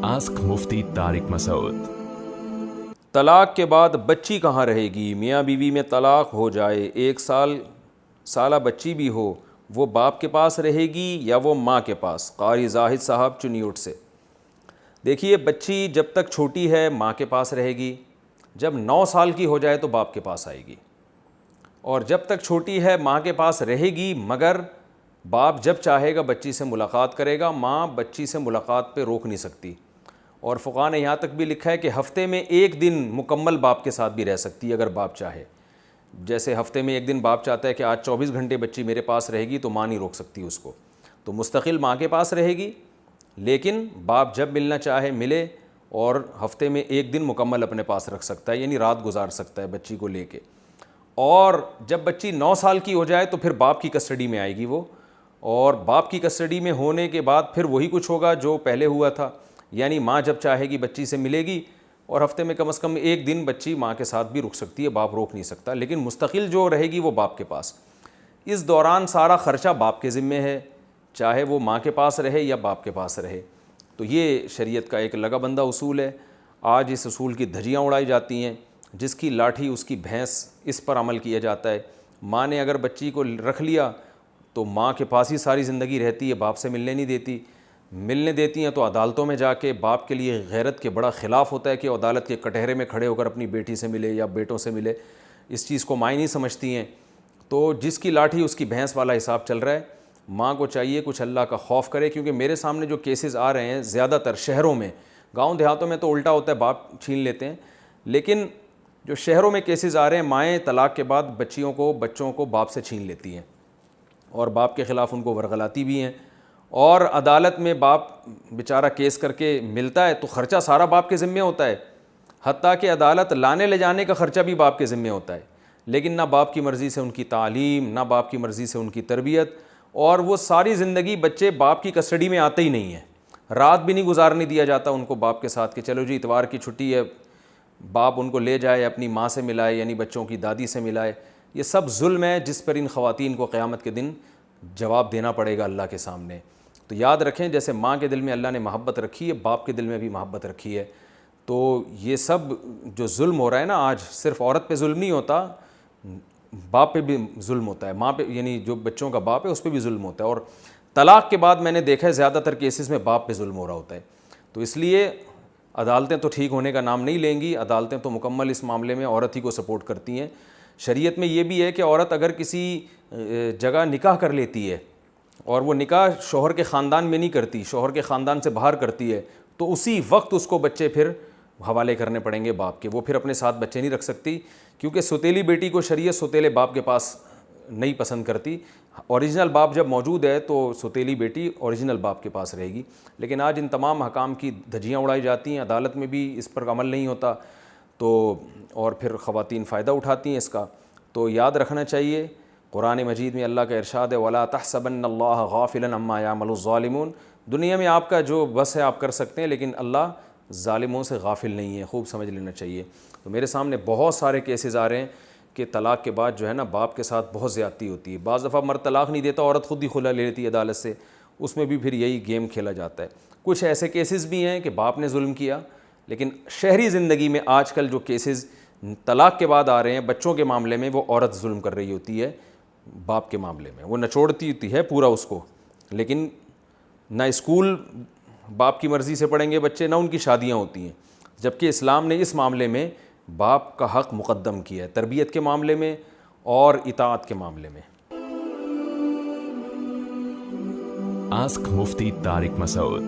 Ask مفتی طارق مسعود۔ طلاق کے بعد بچی کہاں رہے گی؟ میاں بیوی میں طلاق ہو جائے، 1 سالہ بچی بھی ہو، وہ باپ کے پاس رہے گی یا وہ ماں کے پاس؟ قاری زاہد صاحب چنیوٹ سے۔ دیکھیے، بچی جب تک چھوٹی ہے ماں کے پاس رہے گی، جب 9 سال کی ہو جائے تو باپ کے پاس آئے گی، اور جب تک چھوٹی ہے ماں کے پاس رہے گی، مگر باپ جب چاہے گا بچی سے ملاقات کرے گا، ماں بچی سے ملاقات پہ روک نہیں سکتی۔ اور فقہاء نے یہاں تک بھی لکھا ہے کہ ہفتے میں 1 دن مکمل باپ کے ساتھ بھی رہ سکتی ہے اگر باپ چاہے۔ جیسے ہفتے میں 1 دن باپ چاہتا ہے کہ آج 24 گھنٹے بچی میرے پاس رہے گی، تو ماں نہیں روک سکتی اس کو، تو مستقل ماں کے پاس رہے گی، لیکن باپ جب ملنا چاہے ملے، اور ہفتے میں 1 دن مکمل اپنے پاس رکھ سکتا ہے، یعنی رات گزار سکتا ہے بچی کو لے کے۔ اور جب بچی 9 سال کی ہو جائے تو پھر باپ کی کسٹڈی میں آئے گی وہ، اور باپ کی کسٹڈی میں ہونے کے بعد پھر وہی کچھ ہوگا جو پہلے ہوا تھا، یعنی ماں جب چاہے گی بچی سے ملے گی، اور ہفتے میں کم از کم 1 دن بچی ماں کے ساتھ بھی رک سکتی ہے، باپ روک نہیں سکتا، لیکن مستقل جو رہے گی وہ باپ کے پاس۔ اس دوران سارا خرچہ باپ کے ذمے ہے، چاہے وہ ماں کے پاس رہے یا باپ کے پاس رہے۔ تو یہ شریعت کا ایک لگا بندہ اصول ہے۔ آج اس اصول کی دھجیاں اڑائی جاتی ہیں، جس کی لاٹھی اس کی بھینس، اس پر عمل کیا جاتا ہے۔ ماں نے اگر بچی کو رکھ لیا تو ماں کے پاس ہی ساری زندگی رہتی ہے، باپ سے ملنے نہیں دیتی، ملنے دیتی ہیں تو عدالتوں میں جا کے، باپ کے لیے غیرت کے بڑا خلاف ہوتا ہے کہ عدالت کے کٹہرے میں کھڑے ہو کر اپنی بیٹی سے ملے یا بیٹوں سے ملے، اس چیز کو مائیں نہیں سمجھتی ہیں۔ تو جس کی لاٹھی اس کی بھینس والا حساب چل رہا ہے۔ ماں کو چاہیے کچھ اللہ کا خوف کرے، کیونکہ میرے سامنے جو کیسز آ رہے ہیں زیادہ تر شہروں میں، گاؤں دیہاتوں میں تو الٹا ہوتا ہے، باپ چھین لیتے ہیں، لیکن جو شہروں میں کیسز آ رہے ہیں، مائیں طلاق کے بعد بچوں کو باپ سے چھین لیتی ہیں، اور باپ کے خلاف ان کو ورغلاتی بھی ہیں، اور عدالت میں باپ بیچارہ کیس کر کے ملتا ہے تو خرچہ سارا باپ کے ذمے ہوتا ہے، حتیٰ کہ عدالت لانے لے جانے کا خرچہ بھی باپ کے ذمے ہوتا ہے، لیکن نہ باپ کی مرضی سے ان کی تعلیم، نہ باپ کی مرضی سے ان کی تربیت، اور وہ ساری زندگی بچے باپ کی کسٹڈی میں آتے ہی نہیں ہیں، رات بھی نہیں گزارنے دیا جاتا ان کو باپ کے ساتھ کہ چلو جی اتوار کی چھٹی ہے، باپ ان کو لے جائے، اپنی ماں سے ملائے، یعنی بچوں کی دادی سے ملائے۔ یہ سب ظلم ہے جس پر ان خواتین کو قیامت کے دن جواب دینا پڑے گا اللہ کے سامنے۔ تو یاد رکھیں، جیسے ماں کے دل میں اللہ نے محبت رکھی ہے، باپ کے دل میں بھی محبت رکھی ہے۔ تو یہ سب جو ظلم ہو رہا ہے نا آج، صرف عورت پہ ظلم نہیں ہوتا، باپ پہ بھی ظلم ہوتا ہے، ماں پہ، یعنی جو بچوں کا باپ ہے اس پہ بھی ظلم ہوتا ہے، اور طلاق کے بعد میں نے دیکھا ہے زیادہ تر کیسز میں باپ پہ ظلم ہو رہا ہوتا ہے۔ تو اس لیے عدالتیں تو ٹھیک ہونے کا نام نہیں لیں گی، عدالتیں تو مکمل اس معاملے میں عورت ہی کو سپورٹ کرتی ہیں۔ شریعت میں یہ بھی ہے کہ عورت اگر کسی جگہ نکاح کر لیتی ہے، اور وہ نکاح شوہر کے خاندان میں نہیں کرتی، شوہر کے خاندان سے باہر کرتی ہے، تو اسی وقت اس کو بچے پھر حوالے کرنے پڑیں گے باپ کے، وہ پھر اپنے ساتھ بچے نہیں رکھ سکتی، کیونکہ سوتیلی بیٹی کو شریعت سوتیلے باپ کے پاس نہیں پسند کرتی۔ اوریجنل باپ جب موجود ہے تو سوتیلی بیٹی اوریجنل باپ کے پاس رہے گی، لیکن آج ان تمام حکام کی دھجیاں اڑائی جاتی ہیں، عدالت میں بھی اس پر عمل نہیں ہوتا، تو اور پھر خواتین فائدہ اٹھاتی ہیں اس کا۔ تو یاد رکھنا چاہیے، قرآن مجید میں اللہ کا ارشاد ہے وَلَا تَحْسَبَنَّ اللَّهَ غَافِلًا عَمَّا يَعْمَلُ الظَّالِمُونَ۔ دنیا میں آپ کا جو بس ہے آپ کر سکتے ہیں، لیکن اللہ ظالموں سے غافل نہیں ہے، خوب سمجھ لینا چاہیے۔ تو میرے سامنے بہت سارے کیسز آ رہے ہیں کہ طلاق کے بعد جو ہے نا باپ کے ساتھ بہت زیادتی ہوتی ہے، بعض دفعہ مرد طلاق نہیں دیتا، عورت خود ہی خلا لے لیتی ہے عدالت سے، اس میں بھی پھر یہی گیم کھیلا جاتا ہے۔ کچھ ایسے کیسز بھی ہیں کہ باپ نے ظلم کیا، لیکن شہری زندگی میں آج کل جو کیسز طلاق کے بعد آ رہے ہیں بچوں کے معاملے میں، وہ عورت ظلم کر رہی ہوتی ہے باپ کے معاملے میں، وہ نچوڑتی ہوتی ہے پورا اس کو، لیکن نہ اسکول باپ کی مرضی سے پڑھیں گے بچے، نہ ان کی شادیاں ہوتی ہیں، جبکہ اسلام نے اس معاملے میں باپ کا حق مقدم کیا ہے، تربیت کے معاملے میں اور اطاعت کے معاملے میں۔ آسک مفتی طارق مسعود۔